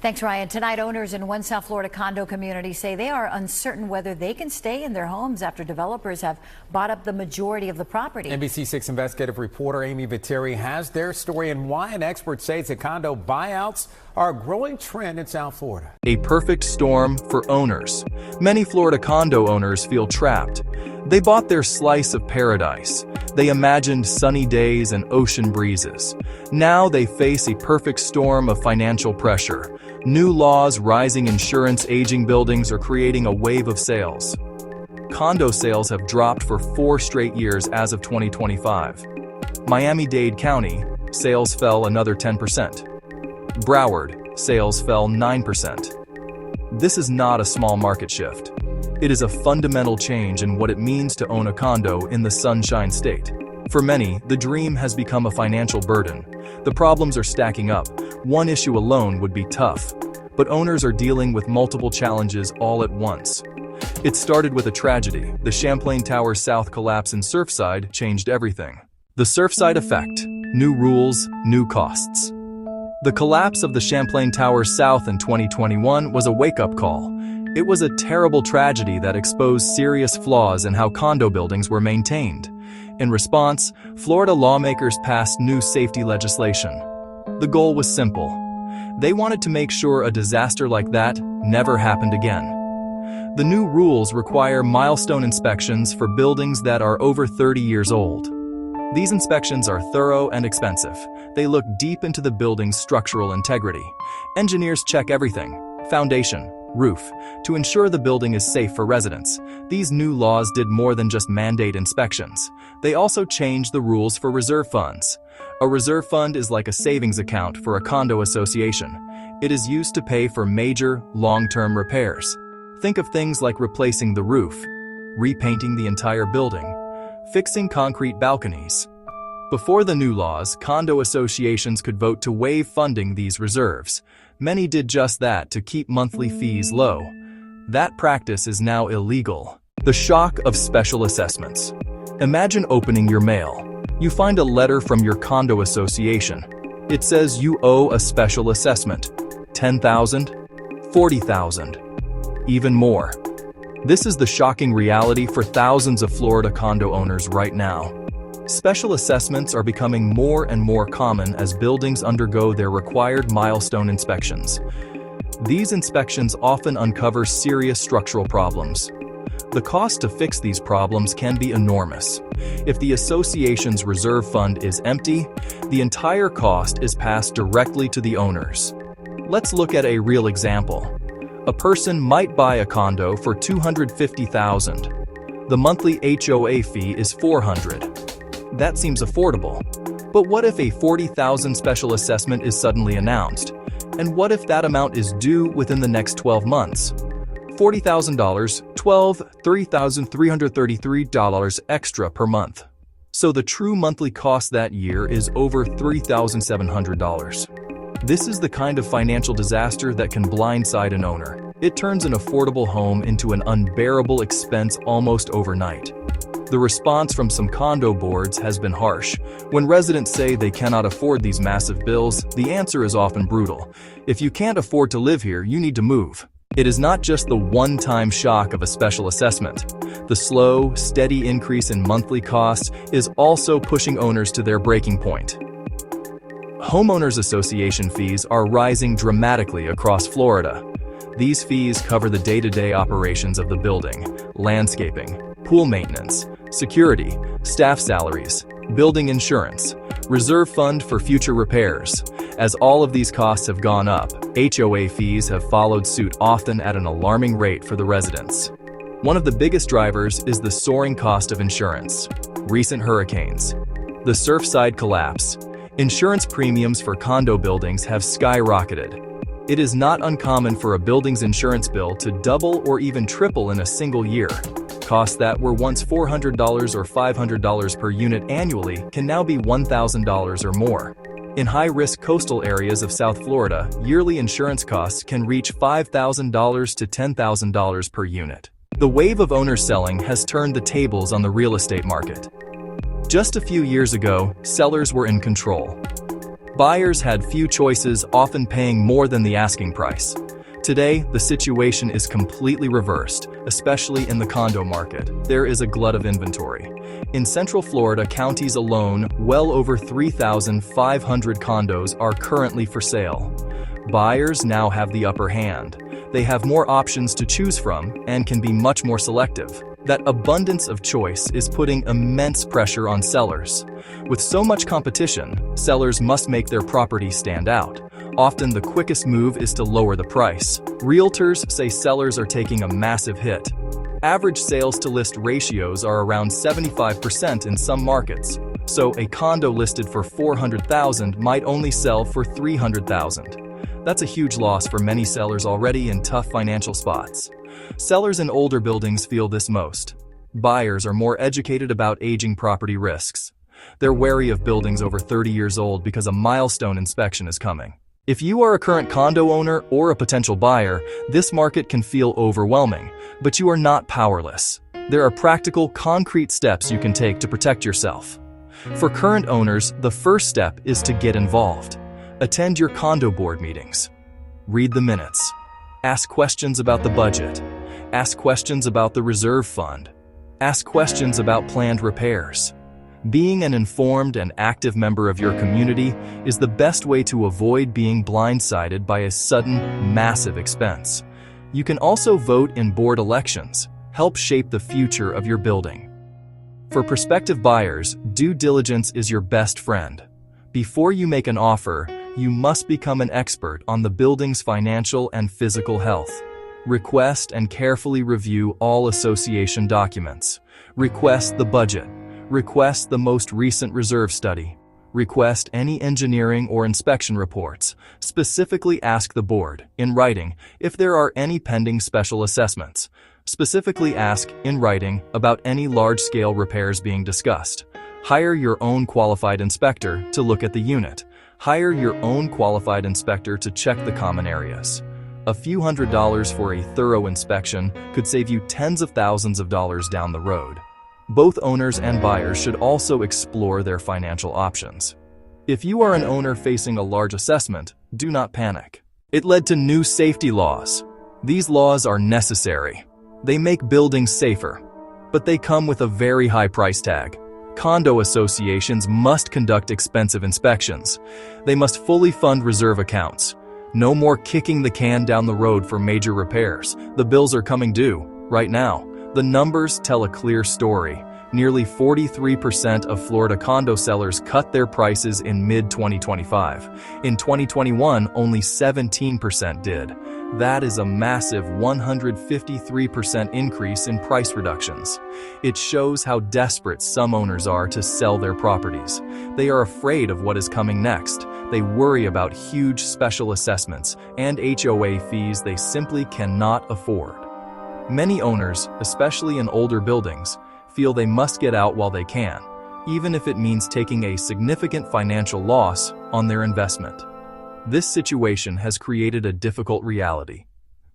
Thanks, Ryan. Tonight, owners in one South Florida condo community say they are uncertain whether they can stay in their homes after developers have bought up the majority of the property. NBC6 investigative reporter Amy Viteri has their story and why an expert says that condo buyouts are a growing trend in South Florida. A perfect storm for owners. Many Florida condo owners feel trapped. They bought their slice of paradise. They imagined sunny days and ocean breezes. Now they face a perfect storm of financial pressure. New laws, rising insurance, aging buildings are creating a wave of sales. Condo sales have dropped for 4 straight years as of 2025. Miami-Dade County, sales fell another 10%. Broward, sales fell 9%. This is not a small market shift. It is a fundamental change in what it means to own a condo in the Sunshine State. For many, the dream has become a financial burden. The problems are stacking up. One issue alone would be tough, but owners are dealing with multiple challenges all at once. It started with a tragedy. The Champlain Towers South collapse in Surfside changed everything. The Surfside effect: new rules, new costs. The collapse of the Champlain Towers South in 2021 was a wake-up call. It was a terrible tragedy that exposed serious flaws in how condo buildings were maintained. In response, Florida lawmakers passed new safety legislation. The goal was simple. They wanted to make sure a disaster like that never happened again. The new rules require milestone inspections for buildings that are over 30 years old. These inspections are thorough and expensive. They look deep into the building's structural integrity. Engineers check everything: foundation, roof, to ensure the building is safe for residents. These new laws did more than just mandate inspections. They also changed the rules for reserve funds. A reserve fund is like a savings account for a condo association. It is used to pay for major, long-term repairs. Think of things like replacing the roof, repainting the entire building, fixing concrete balconies. Before the new laws, condo associations could vote to waive funding these reserves. Many did just that to keep monthly fees low. That practice is now illegal. The shock of special assessments. Imagine opening your mail. You find a letter from your condo association. It says you owe a special assessment. $10,000, $40,000, even more. This is the shocking reality for thousands of Florida condo owners right now. Special assessments are becoming more and more common as buildings undergo their required milestone inspections. These inspections often uncover serious structural problems. The cost to fix these problems can be enormous. If the association's reserve fund is empty, the entire cost is passed directly to the owners. Let's look at a real example. A person might buy a condo for $250,000. The monthly HOA fee is $400. That seems affordable. But what if a $40,000 special assessment is suddenly announced? And what if that amount is due within the next 12 months? $40,000, $3,333 extra per month. So the true monthly cost that year is over $3,700. This is the kind of financial disaster that can blindside an owner. It turns an affordable home into an unbearable expense almost overnight. The response from some condo boards has been harsh. When residents say they cannot afford these massive bills, the answer is often brutal. If you can't afford to live here, you need to move. It is not just the one-time shock of a special assessment. The slow, steady increase in monthly costs is also pushing owners to their breaking point. Homeowners association fees are rising dramatically across Florida. These fees cover the day-to-day operations of the building: landscaping, pool maintenance, security, staff salaries, building insurance, reserve fund for future repairs. As all of these costs have gone up, HOA fees have followed suit, often at an alarming rate for the residents. One of the biggest drivers is the soaring cost of insurance. Recent hurricanes, the Surfside collapse. Insurance premiums for condo buildings have skyrocketed. It is not uncommon for a building's insurance bill to double or even triple in a single year. Costs that were once $400 or $500 per unit annually can now be $1,000 or more. In high-risk coastal areas of South Florida, yearly insurance costs can reach $5,000 to $10,000 per unit. The wave of owners selling has turned the tables on the real estate market. Just a few years ago, sellers were in control. Buyers had few choices, often paying more than the asking price. Today, the situation is completely reversed, especially in the condo market. There is a glut of inventory. In Central Florida counties alone, well over 3,500 condos are currently for sale. Buyers now have the upper hand. They have more options to choose from and can be much more selective. That abundance of choice is putting immense pressure on sellers. With so much competition, sellers must make their property stand out. Often the quickest move is to lower the price. Realtors say sellers are taking a massive hit. Average sales-to-list ratios are around 75% in some markets. So a condo listed for $400,000 might only sell for $300,000. That's a huge loss for many sellers already in tough financial spots. Sellers in older buildings feel this most. Buyers are more educated about aging property risks. They're wary of buildings over 30 years old because a milestone inspection is coming. If you are a current condo owner or a potential buyer, this market can feel overwhelming, but you are not powerless. There are practical, concrete steps you can take to protect yourself. For current owners, the first step is to get involved. Attend your condo board meetings. Read the minutes. Ask questions about the budget. Ask questions about the reserve fund. Ask questions about planned repairs. Being an informed and active member of your community is the best way to avoid being blindsided by a sudden, massive expense. You can also vote in board elections, help shape the future of your building. For prospective buyers, due diligence is your best friend. Before you make an offer, you must become an expert on the building's financial and physical health. Request and carefully review all association documents. Request the budget. Request the most recent reserve study. Request any engineering or inspection reports. Specifically ask the board, in writing, if there are any pending special assessments. Specifically ask, in writing, about any large-scale repairs being discussed. Hire your own qualified inspector to look at the unit. Hire your own qualified inspector to check the common areas. A few $100s for a thorough inspection could save you tens of thousands of dollars down the road. Both owners and buyers should also explore their financial options. If you are an owner facing a large assessment, do not panic. It led to new safety laws. These laws are necessary. They make buildings safer, but they come with a very high price tag. Condo associations must conduct expensive inspections. They must fully fund reserve accounts. No more kicking the can down the road for major repairs. The bills are coming due, right now. The numbers tell a clear story. Nearly 43% of Florida condo sellers cut their prices in mid-2025. In 2021, only 17% did. That is a massive 153% increase in price reductions. It shows how desperate some owners are to sell their properties. They are afraid of what is coming next. They worry about huge special assessments and HOA fees they simply cannot afford. Many owners, especially in older buildings, feel they must get out while they can, even if it means taking a significant financial loss on their investment. This situation has created a difficult reality.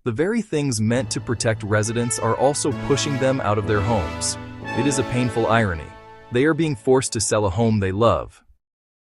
The very things meant to protect residents are also pushing them out of their homes. It is a painful irony. They are being forced to sell a home they love,